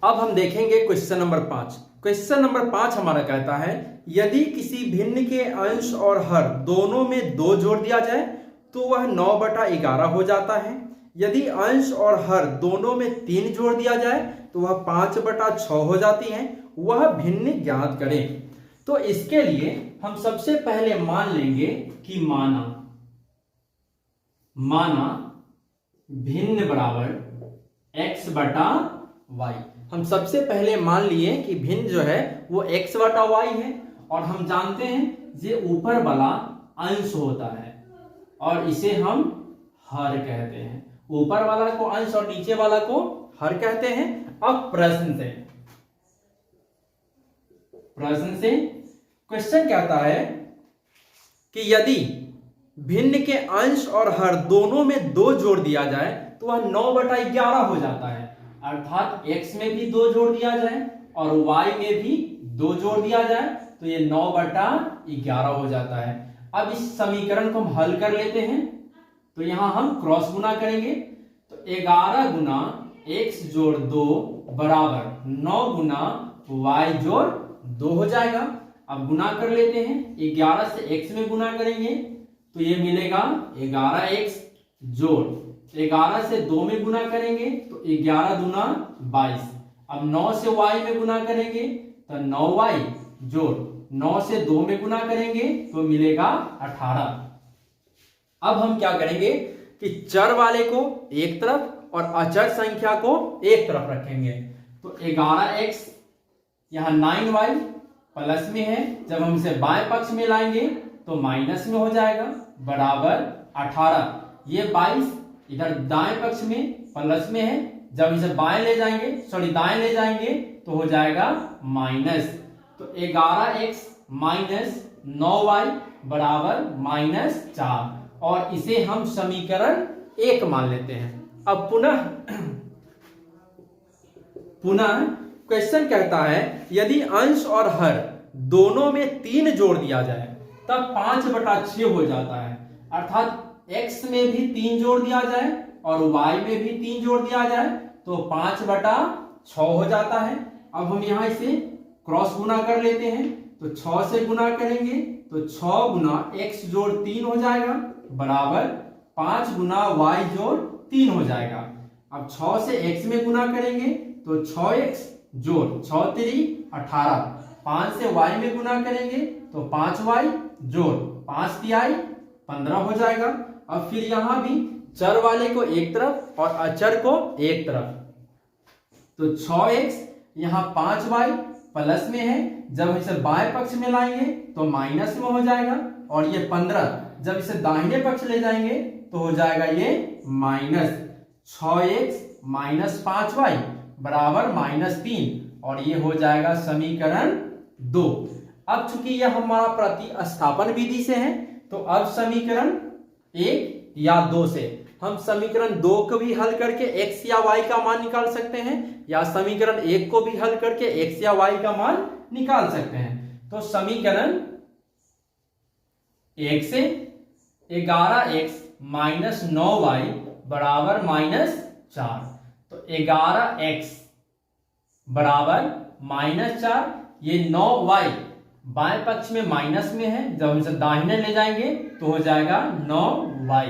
अब हम देखेंगे क्वेश्चन नंबर 5। क्वेश्चन नंबर 5 हमारा कहता है यदि किसी भिन्न के अंश और हर दोनों में 2 जोड़ दिया जाए तो वह 9/11 हो जाता है। यदि अंश और हर दोनों में 3 जोड़ दिया जाए तो वह 5/6 हो जाती है। वह भिन्न ज्ञात करें। तो इसके लिए हम सबसे पहले मान लेंगे कि माना भिन्न बराबर x/y। हम सबसे पहले मान लिए कि भिन्न जो है वो x/y है और हम जानते हैं ये ऊपर वाला अंश होता है और इसे हम हर कहते हैं। ऊपर वाला को अंश और नीचे वाला को हर कहते हैं। अब प्रश्न से क्वेश्चन कहता है कि यदि भिन्न के अंश और हर दोनों में 2 जोड़ दिया जाए तो वह 9/11 हो जाता है। अर्थात x में भी 2 जोड़ दिया जाए और y में भी 2 जोड़ दिया जाए तो ये 9/11 हो जाता है। अब इस समीकरण को हम हल कर लेते हैं तो यहां हम क्रॉस गुना करेंगे तो 11 गुना x जोड़ 2 बराबर 9 गुना y जोड़ 2 हो जाएगा। अब गुना कर लेते हैं। 11 से x में गुना करेंगे तो ये मिलेगा 11x जोड़ 11 से 2 में गुना करेंगे तो 11 दूना 22। अब 9 से y में गुना करेंगे तो 9y जोड़ 9 से 2 में गुना करेंगे तो मिलेगा 18। अब हम क्या करेंगे कि चर वाले को एक तरफ और अचर संख्या को एक तरफ रखेंगे। तो 11x यहां 9y प्लस में है, जब हम इसे बाएं पक्ष में लाएंगे तो माइनस में हो जाएगा बराबर 18। ये 22 इधर दाएं पक्ष में प्लस में है, जब इसे दाएं ले जाएंगे तो हो जाएगा माइनस। तो 11x माइनस 9y बराबर -4 और इसे हम समीकरण 1 मान लेते हैं। अब पुनः क्वेश्चन कहता है यदि अंश और हर दोनों में 3 जोड़ दिया जाए तब 5/6 हो जाता है। अर्थात x में भी 3 जोड़ दिया जाए और y में भी 3 जोड़ दिया जाए तो 5/6 हो जाता है। अब हम यहां इसे क्रॉस गुना कर लेते हैं तो 6 से गुना करेंगे तो 6 गुना x जोड़ 3 हो जाएगा बराबर 5 गुना y जोड़ 3 हो जाएगा। अब 6 से x में गुना करेंगे तो 6x जोड़ 6 3 18। 5 से y में गुना करेंगे तो 5y जोड़ 5 3 15 हो जाएगा। अब फिर यहां भी चर वाले को एक तरफ और अचर को एक तरफ तो 6x यहां 5y प्लस में है, जब हम इसे बाएं पक्ष में लाएंगे तो माइनस में हो जाएगा और ये 15 जब इसे दाहिने पक्ष ले जाएंगे तो हो जाएगा ये -6x माइनस 5y बराबर -3 और ये हो जाएगा समीकरण 2। अब चूंकि यह हमारा प्रतिस्थापन विधि से है तो अब समीकरण 1 या 2 से हम समीकरण 2 को भी हल करके x या y का मान निकाल सकते हैं या समीकरण 1 को भी हल करके x या y का मान निकाल सकते हैं। तो समीकरण 1 से 11x माइनस 9y बराबर -4 तो 11x बराबर -4। ये 9y बाएं पक्ष में माइनस में है, जब हम इसे दाहिने ले जाएंगे तो हो जाएगा 9y।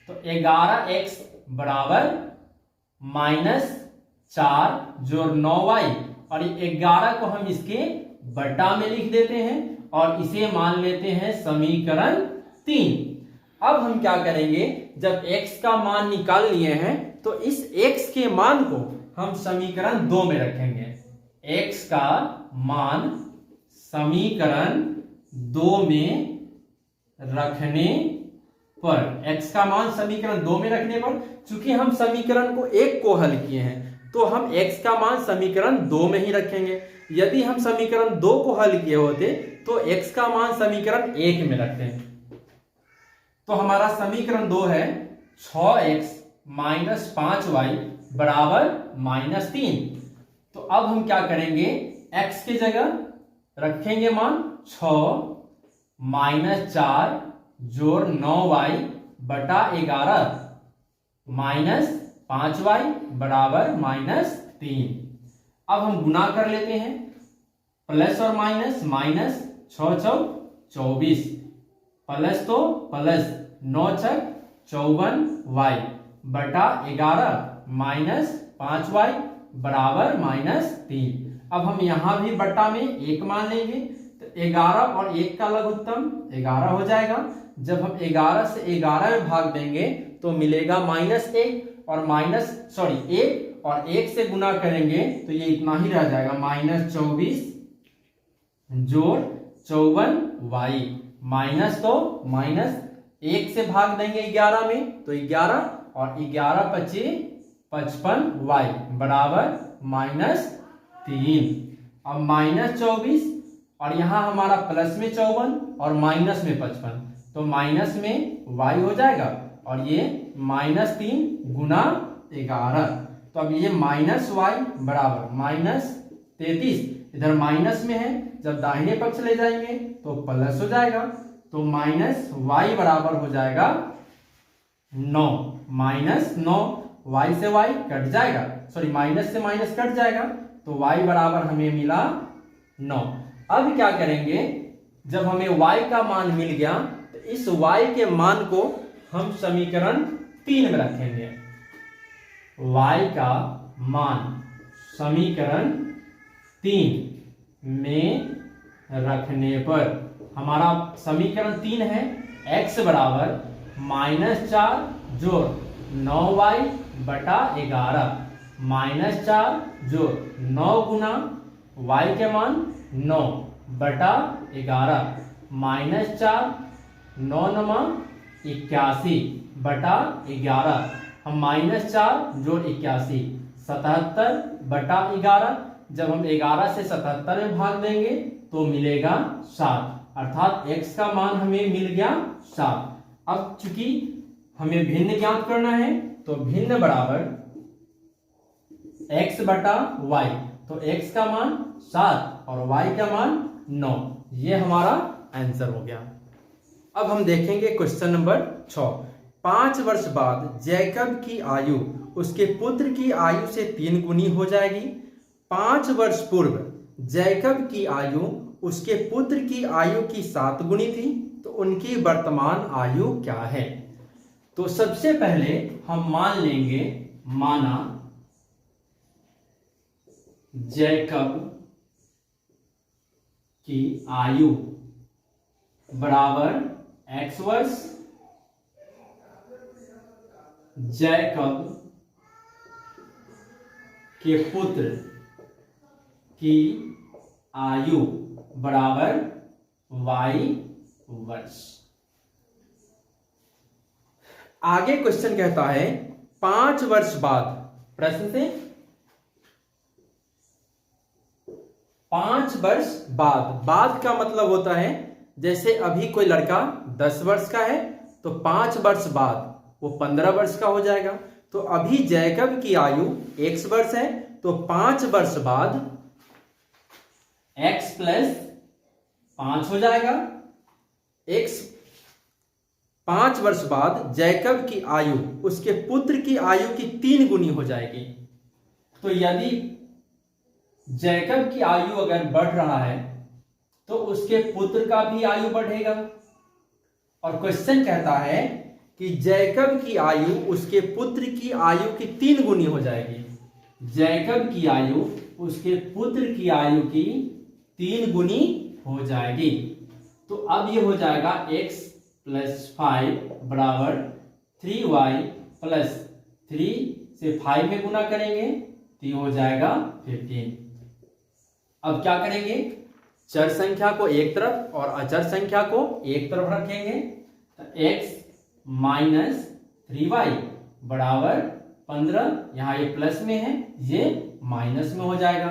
तो 11x बराबर -4 जोड़ 9y और ये 11 को हम इसके बटा में लिख देते हैं और इसे मान लेते हैं समीकरण 3। अब हम क्या करेंगे, जब x का मान निकाल लिए हैं तो इस x के मान को हम समीकरण 2 में रखेंगे। x का मान समीकरण 2 में रखने पर x का मान समीकरण 2 में रखने पर चूंकि हम समीकरण को 1 को हल किए हैं तो हम x का मान समीकरण 2 में ही रखेंगे। यदि हम समीकरण 2 को हल किए होते तो x का मान समीकरण 1 में रखते हैं। तो हमारा समीकरण 2 है 6x माइनस 5y बराबर -3। तो अब हम क्या करेंगे, x की जगह रखेंगे मान 6 -4 जोड़ 9y बटा 11 -5y बराबर -3। अब हम गुना कर लेते हैं, प्लस और माइनस, माइनस 6 चौक 24 प्लस तो प्लस 9 छक 54y बटा 11 माइनस 5y बराबर -3। अब हम यहां भी बटा में 1 मान लेंगे, तो 11 और 1 का लघुत्तम 11 हो जाएगा। जब हम 11 से 11 में भाग देंगे तो मिलेगा -1 और -1 और 1 से गुना करेंगे तो ये इतना ही रह जाएगा, -24 जोड़ 54y माइनस तो माइनस 1 से भाग देंगे 11 में तो 11 और 11 25 55y बराबर -3। अब -24 और यहाँ हमारा प्लस में 54 और माइनस में 55, तो माइनस में y हो जाएगा और ये -3 गुना 11, तो अब ये -y बराबर -33, इधर माइनस में है, जब दाहिने पक्ष ले जाएंगे तो प्लस हो जाएगा, तो -y बराबर हो जाएगा 9, -9 y से y कट जाएगा, सॉरी माइनस से माइनस कट जाएगा, तो y बराबर हमें मिला 9। अब क्या करेंगे, जब हमें y का मान मिल गया तो इस y के मान को हम समीकरण 3 में रखेंगे। y का मान समीकरण 3 में रखने पर हमारा समीकरण 3 है, x बराबर -4 जोड़ 9y बटा 11 -4 जोड़ 9 गुना y के मान 9 बटा 11 -4 9 नमा 81 बटा 11, हम -4 जोड़ 81 77 बटा 11, जब हम 11 से 77 में भाग देंगे तो मिलेगा 7, अर्थात x का मान हमें मिल गया 7। अब चूंकि हमें भिन्न ज्ञात करना है तो भिन्न बराबर x बटा y, तो x का मान 7 और y का मान 9, ये हमारा आंसर हो गया। अब हम देखेंगे क्वेश्चन नंबर 6। 5 वर्ष बाद जैकब की आयु उसके पुत्र की आयु से 3 गुनी हो जाएगी। 5 वर्ष पूर्व जैकब की आयु उसके पुत्र की आयु की 7 गुनी थी, तो उनकी वर्तमान आयु क्या है। तो सबसे पहले हम मान लेंगे, माना जैकब की आयु बराबर x वर्ष, जैकब के पुत्र की आयु बराबर y वर्ष। आगे क्वेश्चन कहता है 5 वर्ष बाद, प्रश्न से 5 वर्ष बाद का मतलब होता है जैसे अभी कोई लड़का 10 वर्ष का है तो 5 वर्ष बाद वो 15 वर्ष का हो जाएगा। तो अभी जैकब की आयु x वर्ष है, तो 5 वर्ष बाद x प्लस 5 हो जाएगा। x 5 वर्ष बाद जैकब की आयु उसके पुत्र की आयु की 3 गुनी हो जाएगी। तो यदि जैकब की आयु अगर बढ़ रहा है तो उसके पुत्र का भी आयु बढ़ेगा। और क्वेश्चन कहता है कि जैकब की आयु उसके पुत्र की आयु की 3 गुनी हो जाएगी। जैकब की आयु उसके पुत्र की आयु की 3 गुनी हो जाएगी। तो अब ये हो जाएगा x प्लस 5 बराबर 3y प्लस 3 से 5 में गुना करेंगे तो ये हो जाएगा 15। अब क्या करेंगे, चर संख्या को एक तरफ और अचर संख्या को एक तरफ रखेंगे, तो x माइनस 3y बराबर 15, यहाँ ये प्लस में है ये माइनस में हो जाएगा,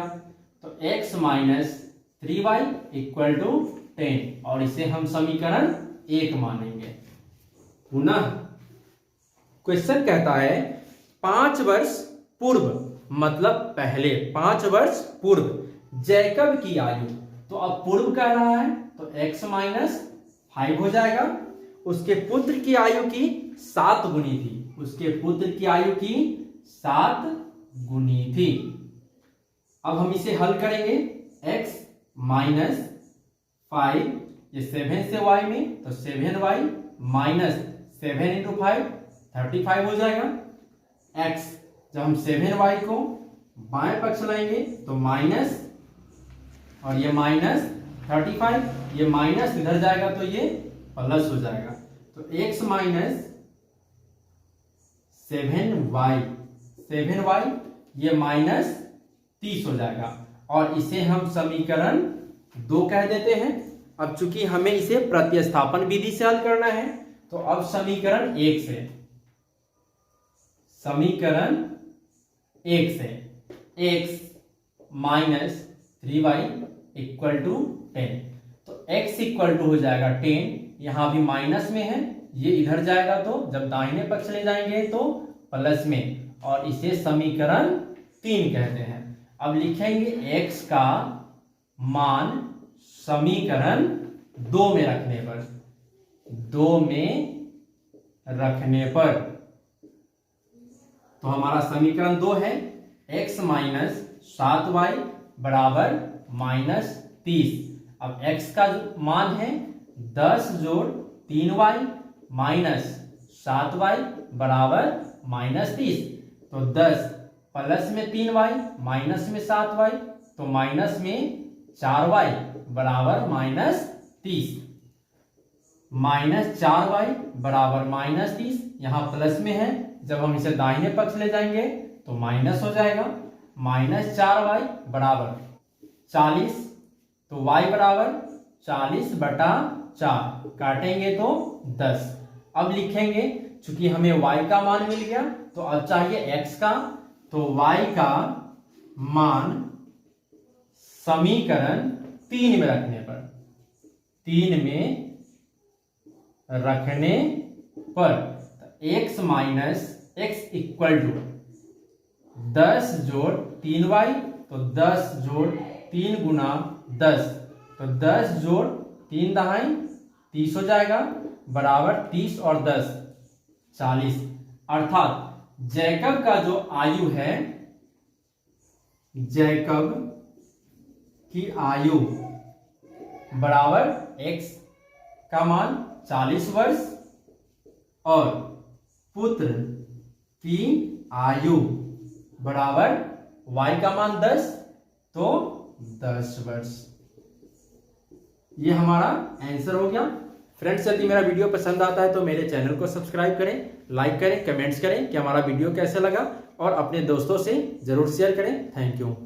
तो x minus 3y equal to 10, और इसे हम समीकरण 1 मानेंगे। पुनः क्वेश्चन कहता है 5 वर्ष पूर्व मतलब पहले, 5 वर्ष पूर्व जैकब की आयु, तो अब पूर्व कह रहा है तो x माइनस 5 हो जाएगा। उसके पुत्र की आयु की 7 गुनी थी, उसके पुत्र की आयु की 7 गुनी थी। अब हम इसे हल करेंगे। x माइनस 5, ये 7 से y में, तो 7y माइनस 7 इंटू 5 35 हो जाएगा। x जब हम 7y को बाएं पक्ष लाएंगे तो माइनस, और ये माइनस 35, ये माइनस इधर जाएगा तो ये प्लस हो जाएगा। तो x माइनस 7y ये माइनस 30 हो जाएगा, और इसे हम समीकरण 2 कह देते हैं। अब चूंकि हमें इसे प्रतिस्थापन विधि से हल करना है, तो अब समीकरण 1 से x minus 3y equal to 10, तो x इक्वल टू हो जाएगा 10, यहां भी माइनस में है, ये इधर जाएगा तो जब दाहिने पक्ष ले जाएंगे तो प्लस में, और इसे समीकरण 3 कहते हैं। अब लिखेंगे x का मान समीकरण 2 में रखने पर, तो हमारा समीकरण 2 है x माइनस 7y बराबर माइनस 30। अब x का जो मान है 10 जोड़ 3y माइनस 7y बराबर माइनस 30, तो 10 प्लस में 3y माइनस में 7y, तो माइनस में 4y बराबर माइनस 30, माइनस 4y बराबर माइनस 30, यहां प्लस में है, जब हम इसे दाहिने पक्ष ले जाएंगे तो माइनस हो जाएगा। माइनस 4y बराबर 40, तो y बराबर 40 बटा 4, काटेंगे तो 10। अब लिखेंगे, चूंकि हमें y का मान मिल गया तो अब चाहिए x का, तो y का मान समीकरण 3 में रखने पर x minus x equal to 10 जोड़ 3y, तो 10 जोड़ 3 गुना 10, तो 10 जोड़ 3 दहाई 30 हो जाएगा, बराबर 30 और 10 40, अर्थात जैकब का जो आयु है, जैकब की आयु बराबर x का मान 40 वर्ष और पुत्र की आयु बराबर y का मान 10, तो 10 वर्ष। ये हमारा आंसर हो गया। फ्रेंड्स, यदि मेरा वीडियो पसंद आता है तो मेरे चैनल को सब्सक्राइब करें, लाइक करें, कमेंट्स करें कि हमारा वीडियो कैसे लगा, और अपने दोस्तों से जरूर शेयर करें। Thank you.